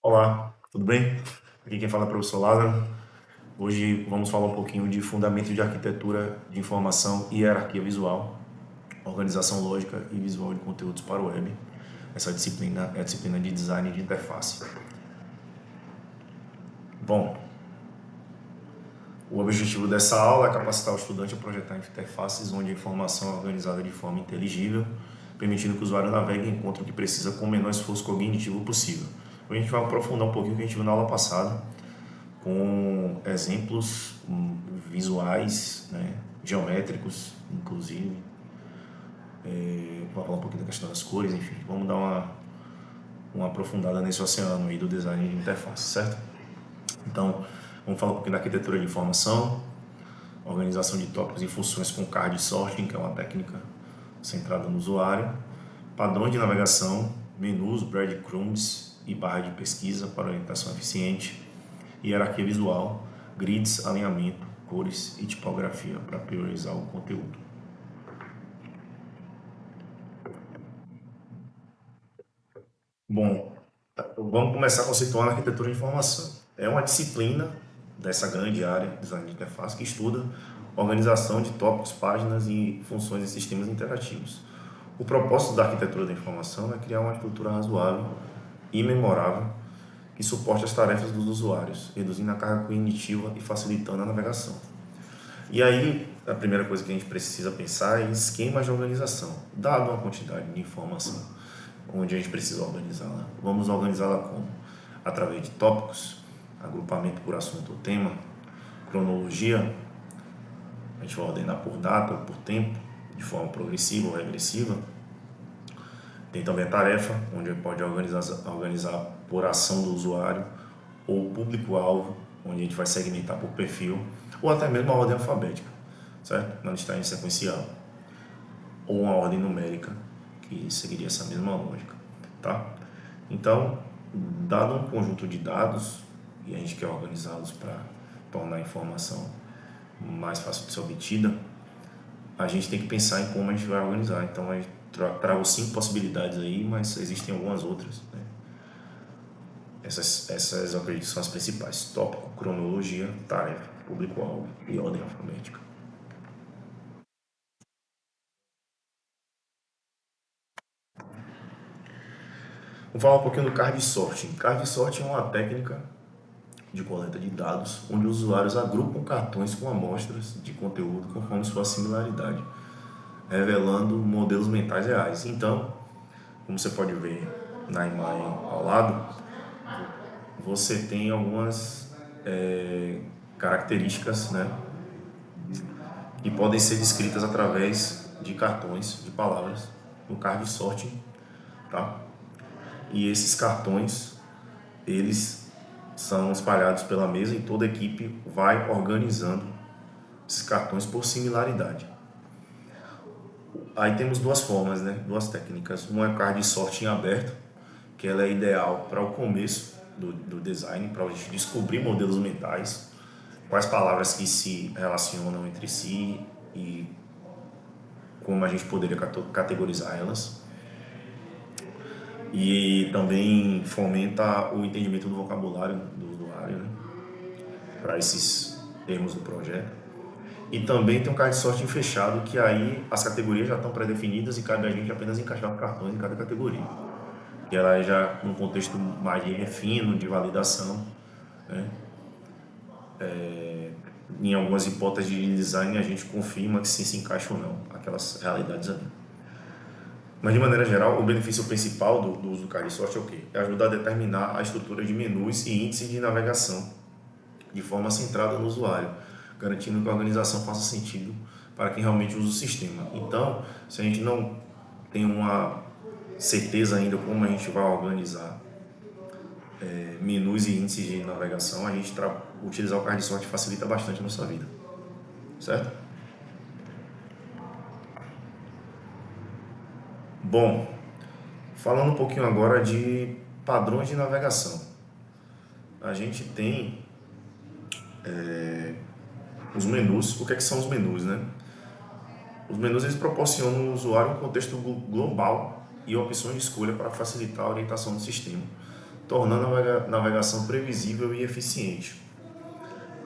Olá, tudo bem? Aqui quem fala é o professor Lázaro. Hoje vamos falar um pouquinho de fundamentos de arquitetura de informação e hierarquia visual, organização lógica e visual de conteúdos para o web. Essa disciplina é a disciplina de design de interface. Bom, o objetivo dessa aula é capacitar o estudante a projetar interfaces onde a informação é organizada de forma inteligível, permitindo que o usuário navegue e encontre o que precisa com o menor esforço cognitivo possível. Hoje a gente vai aprofundar um pouquinho o que a gente viu na aula passada, com exemplos visuais, né, geométricos, inclusive. Vou falar um pouquinho da questão das cores, enfim. Vamos dar uma aprofundada nesse oceano aí do design de interface, certo? Então, vamos falar um pouquinho da arquitetura de informação, organização de tópicos e funções com card sorting, que é uma técnica centrada no usuário, padrões de navegação, menus, breadcrumbs e barra de pesquisa para orientação eficiente, hierarquia visual, grids, alinhamento, cores e tipografia para priorizar o conteúdo. Bom, vamos começar conceituando a arquitetura de informação. É uma disciplina dessa grande área, design de interface, que estuda organização de tópicos, páginas e funções em sistemas interativos. O propósito da arquitetura da informação é criar uma estrutura razoável e memorável que suporte as tarefas dos usuários, reduzindo a carga cognitiva e facilitando a navegação. E aí, a primeira coisa que a gente precisa pensar é em esquemas de organização, dado uma quantidade de informação, onde a gente precisa organizá-la. Vamos organizá-la como? Através de tópicos, agrupamento por assunto ou tema, cronologia, a gente vai ordenar por data ou por tempo, de forma progressiva ou regressiva. Tem também a tarefa, onde a gente pode organizar por ação do usuário, ou público-alvo, onde a gente vai segmentar por perfil, ou até mesmo a ordem alfabética, certo? Na listagem sequencial, ou uma ordem numérica, que seguiria essa mesma lógica, tá? Então, dado um conjunto de dados, e a gente quer organizá-los para tornar a informação mais fácil de ser obtida, a gente tem que pensar em como a gente vai organizar. Então, a gente trago 5 possibilidades aí, mas existem algumas outras, né? Essas eu acredito que são as principais: tópico, cronologia, tarefa, público-alvo e ordem alfabética. Vamos falar um pouquinho do card sorting. Card sorting é uma técnica de coleta de dados onde os usuários agrupam cartões com amostras de conteúdo conforme sua similaridade, revelando modelos mentais reais. Então, como você pode ver na imagem ao lado, você tem algumas características, né, que podem ser descritas através de cartões de palavras no card sorting, tá? E esses cartões, eles são espalhados pela mesa e toda a equipe vai organizando esses cartões por similaridade. Aí temos duas formas, né? Duas técnicas. Uma é card sorting aberto, que ela é ideal para o começo do design, para a gente descobrir modelos mentais, quais palavras que se relacionam entre si e como a gente poderia categorizar elas. E também fomenta o entendimento do vocabulário do usuário, né, para esses termos do projeto. E também tem um card sorting fechado, que aí as categorias já estão pré-definidas e cabe a gente apenas encaixar os cartões em cada categoria. Que ela é já num contexto mais de refino, de validação, né? Em algumas hipóteses de design a gente confirma que sim se encaixa ou não aquelas realidades ali. Mas de maneira geral, o benefício principal do uso do card sorting é o quê? É ajudar a determinar a estrutura de menus e índices de navegação de forma centrada no usuário, garantindo que a organização faça sentido para quem realmente usa o sistema. Então, se a gente não tem uma certeza ainda como a gente vai organizar menus e índices de navegação, a gente utilizar o card sorting facilita bastante a nossa vida, certo? Bom, falando um pouquinho agora de padrões de navegação. A gente tem os menus. O que é que são os menus, né? Os menus eles proporcionam ao usuário um contexto global e opções de escolha para facilitar a orientação do sistema, tornando a navegação previsível e eficiente.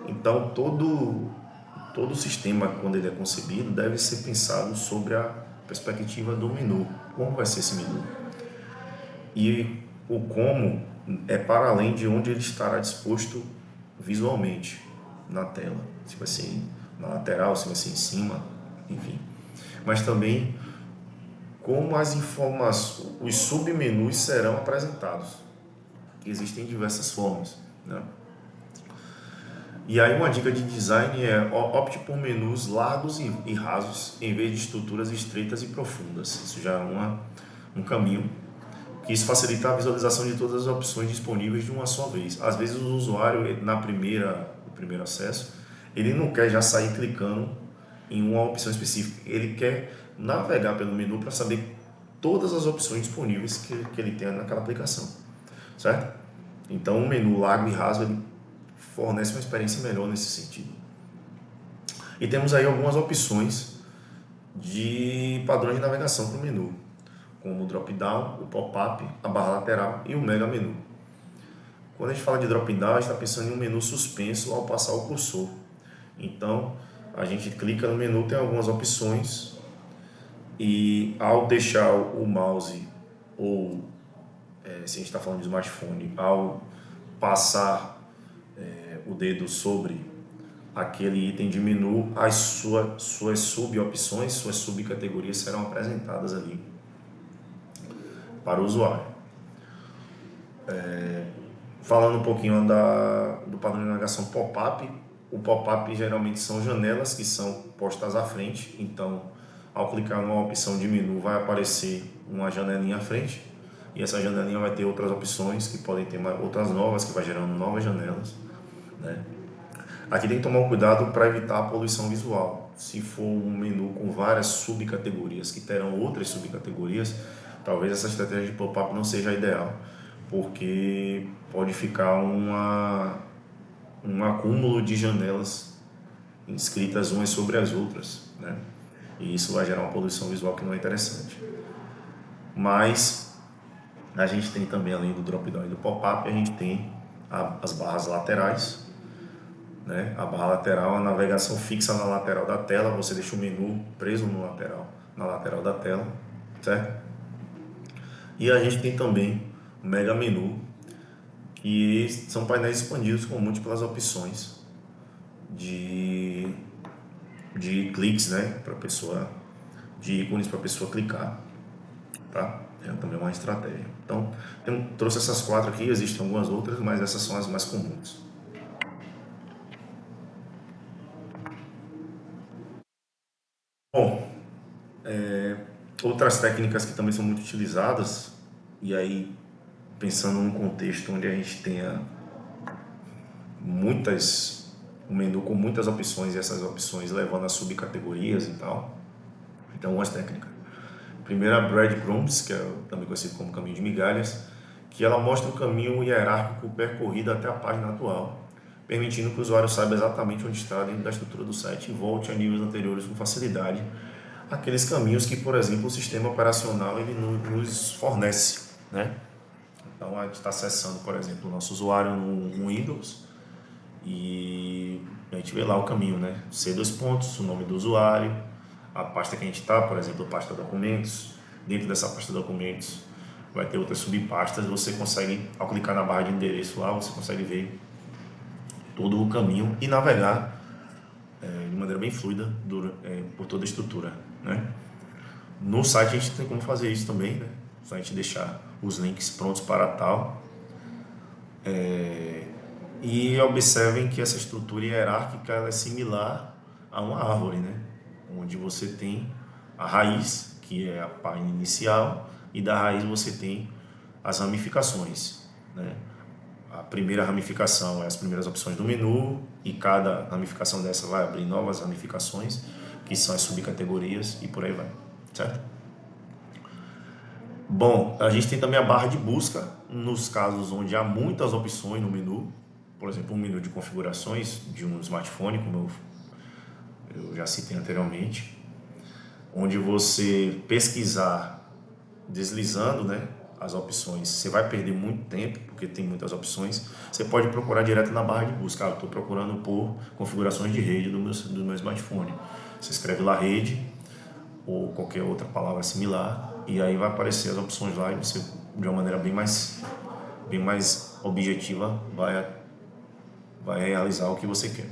Então, todo sistema, quando ele é concebido, deve ser pensado sobre a perspectiva do menu. Como vai ser esse menu? E o como é para além de onde ele estará disposto visualmente na tela. Se vai ser na lateral, se vai ser em cima, enfim. Mas também como as informações, os submenus serão apresentados. Existem diversas formas, né? E aí uma dica de design é opte por menus largos e rasos em vez de estruturas estreitas e profundas. Isso já é um caminho que isso facilita a visualização de todas as opções disponíveis de uma só vez. Às vezes o usuário, no primeiro acesso, ele não quer já sair clicando em uma opção específica. Ele quer navegar pelo menu para saber todas as opções disponíveis que ele tem naquela aplicação, certo? Então o menu largo e raso ele fornece uma experiência melhor nesse sentido. E temos aí algumas opções de padrões de navegação para o menu, como o drop-down, o pop-up, a barra lateral e o mega menu. Quando a gente fala de drop-down, a gente está pensando em um menu suspenso ao passar o cursor. Então, a gente clica no menu, tem algumas opções e ao deixar o mouse ou, se a gente está falando de smartphone, ao passar o dedo sobre aquele item de menu, as suas sub-opções, suas subcategorias serão apresentadas ali para o usuário. Falando um pouquinho do padrão de navegação pop-up, o pop-up geralmente são janelas que são postas à frente, então ao clicar numa opção de menu vai aparecer uma janelinha à frente e essa janelinha vai ter outras opções que podem ter outras novas, que vai gerando novas janelas, né? Aqui tem que tomar um cuidado para evitar a poluição visual. Se for um menu com várias subcategorias que terão outras subcategorias, talvez essa estratégia de pop-up não seja a ideal, porque pode ficar um acúmulo de janelas inscritas umas sobre as outras, né? E isso vai gerar uma poluição visual que não é interessante. Mas a gente tem também, além do drop-down e do pop-up, a gente tem as barras laterais, né? A barra lateral, a navegação fixa na lateral da tela, você deixa o menu preso na lateral da tela, certo? E a gente tem também o mega menu, que são painéis expandidos com múltiplas opções de cliques, né, para pessoa, de ícones para a pessoa clicar, tá? É também uma estratégia. Então, trouxe essas 4 aqui, existem algumas outras, mas essas são as mais comuns. Bom, outras técnicas que também são muito utilizadas, e aí pensando num contexto onde a gente tenha um menu com muitas opções e essas opções levando a subcategorias e tal, então algumas técnicas. Primeiro, a breadcrumbs, que é também conhecido como caminho de migalhas, que ela mostra o caminho hierárquico percorrido até a página atual, permitindo que o usuário saiba exatamente onde está dentro da estrutura do site e volte a níveis anteriores com facilidade, aqueles caminhos que, por exemplo, o sistema operacional ele nos fornece, né? Então, a gente está acessando, por exemplo, o nosso usuário no Windows e a gente vê lá o caminho, né? C2 pontos, o nome do usuário, a pasta que a gente está, por exemplo, pasta documentos. Dentro dessa pasta documentos vai ter outras subpastas. Você consegue, ao clicar na barra de endereço lá, você consegue ver todo o caminho e navegar de maneira bem fluida por toda a estrutura, né? No site a gente tem como fazer isso também, né? Só a gente deixar os links prontos para tal. E observem que essa estrutura hierárquica ela é similar a uma árvore, né? Onde você tem a raiz, que é a página inicial, e da raiz você tem as ramificações, né? A primeira ramificação é as primeiras opções do menu e cada ramificação dessa vai abrir novas ramificações, que são as subcategorias e por aí vai, certo? Bom, a gente tem também a barra de busca nos casos onde há muitas opções no menu, por exemplo, um menu de configurações de um smartphone, como eu já citei anteriormente, onde você pesquisar deslizando, né, as opções, você vai perder muito tempo, porque tem muitas opções. Você pode procurar direto na barra de busca. Eu estou procurando por configurações de rede do meu smartphone. Você escreve lá rede ou qualquer outra palavra similar e aí vai aparecer as opções lá e você, de uma maneira bem mais objetiva, vai realizar o que você quer.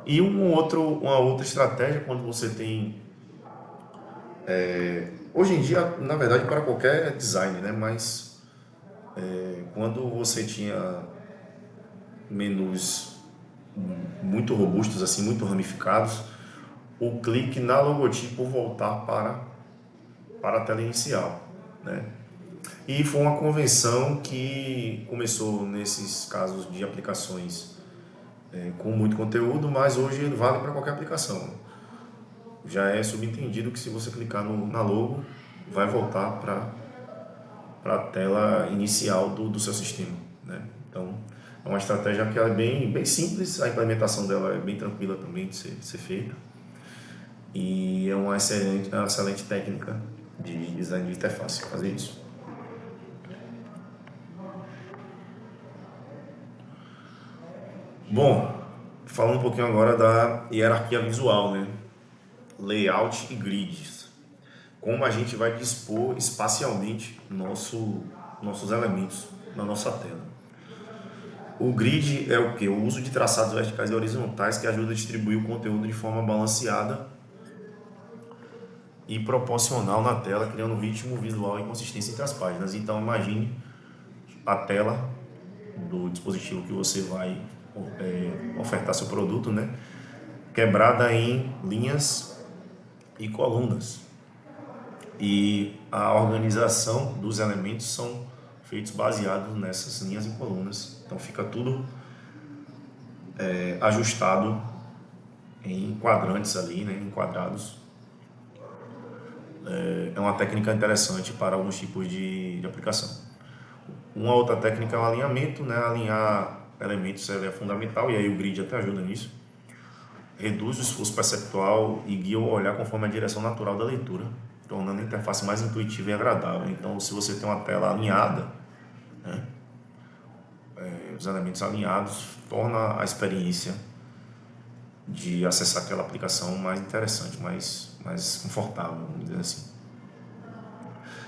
E uma outra estratégia quando você tem hoje em dia, na verdade, para qualquer design, né? Mas quando você tinha menus muito robustos, assim, muito ramificados, o clique na logotipo voltar para a tela inicial, né? E foi uma convenção que começou nesses casos de aplicações com muito conteúdo, mas hoje vale para qualquer aplicação. Já é subentendido que se você clicar na logo, vai voltar para a tela inicial do seu sistema, né? Então, é uma estratégia que é bem simples, a implementação dela é bem tranquila também de ser feita e é uma excelente técnica de design de interface fazer isso. Bom, falando um pouquinho agora da hierarquia visual, né? Layout e grids. Como a gente vai dispor espacialmente nossos elementos na nossa tela. O grid é o que? O uso de traçados verticais e horizontais que ajuda a distribuir o conteúdo de forma balanceada e proporcional na tela, criando ritmo visual e consistência entre as páginas. Então imagine a tela do dispositivo que você vai ofertar seu produto, né? Quebrada em linhas e colunas. E a organização dos elementos são feitos baseados nessas linhas e colunas. Então fica tudo ajustado em quadrantes ali, né, em quadrados. É uma técnica interessante para alguns tipos de aplicação. Uma outra técnica é o alinhamento, né? Alinhar elementos é fundamental e aí o grid até ajuda nisso. Reduz o esforço perceptual e guia o olhar conforme a direção natural da leitura, tornando a interface mais intuitiva e agradável. Então, se você tem uma tela alinhada, né, os elementos alinhados, torna a experiência de acessar aquela aplicação mais interessante, mais confortável, vamos dizer assim.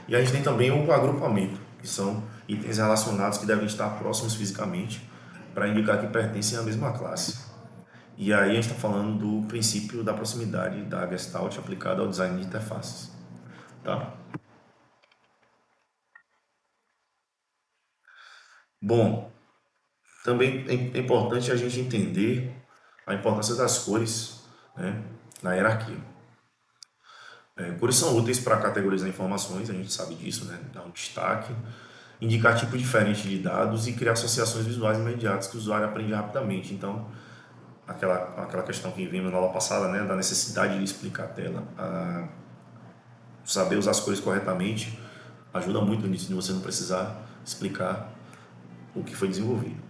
E a gente tem também o agrupamento, que são itens relacionados que devem estar próximos fisicamente para indicar que pertencem à mesma classe. E aí a gente está falando do princípio da proximidade da Gestalt aplicada ao design de interfaces. Tá? Bom, também é importante a gente entender a importância das cores, né, na hierarquia. Cores são úteis para categorizar informações, a gente sabe disso, né? Dar um destaque, indicar tipo diferente de dados e criar associações visuais imediatas que o usuário aprende rapidamente. Então, aquela questão que vimos na aula passada, né, da necessidade de explicar a tela, saber usar as cores corretamente, ajuda muito nisso, de você não precisar explicar o que foi desenvolvido.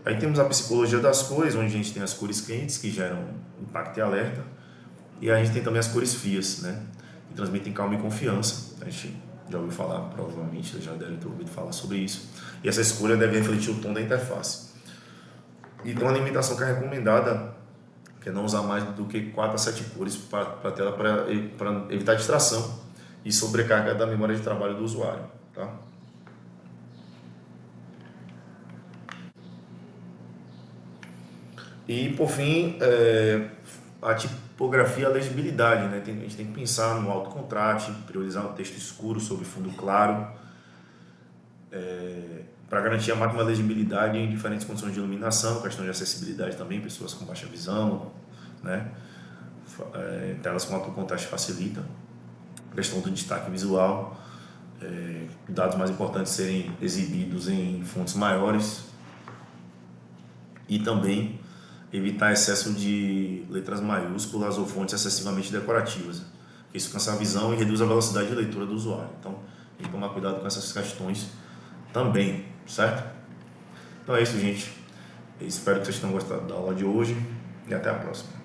Aí temos a psicologia das cores, onde a gente tem as cores quentes, que geram impacto e alerta, e a gente tem também as cores frias, né, que transmitem calma e confiança. A gente já ouviu falar, provavelmente, já deve ter ouvido falar sobre isso. E essa escolha deve refletir o tom da interface. Então, a limitação que é recomendada que é não usar mais do que 4 a 7 cores para a tela para evitar distração e sobrecarga da memória de trabalho do usuário. Tá? E, por fim, a tipografia e a legibilidade. Né? A gente tem que pensar no alto contraste, priorizar um texto escuro sobre fundo claro, para garantir a máxima legibilidade em diferentes condições de iluminação, questão de acessibilidade também, pessoas com baixa visão, né? Telas com alto contraste facilita, questão do destaque visual, dados mais importantes serem exibidos em fontes maiores e também evitar excesso de letras maiúsculas ou fontes excessivamente decorativas, que isso cansa a visão e reduz a velocidade de leitura do usuário. Então, tem que tomar cuidado com essas questões também, certo? Então é isso, gente. Eu espero que vocês tenham gostado da aula de hoje e até a próxima.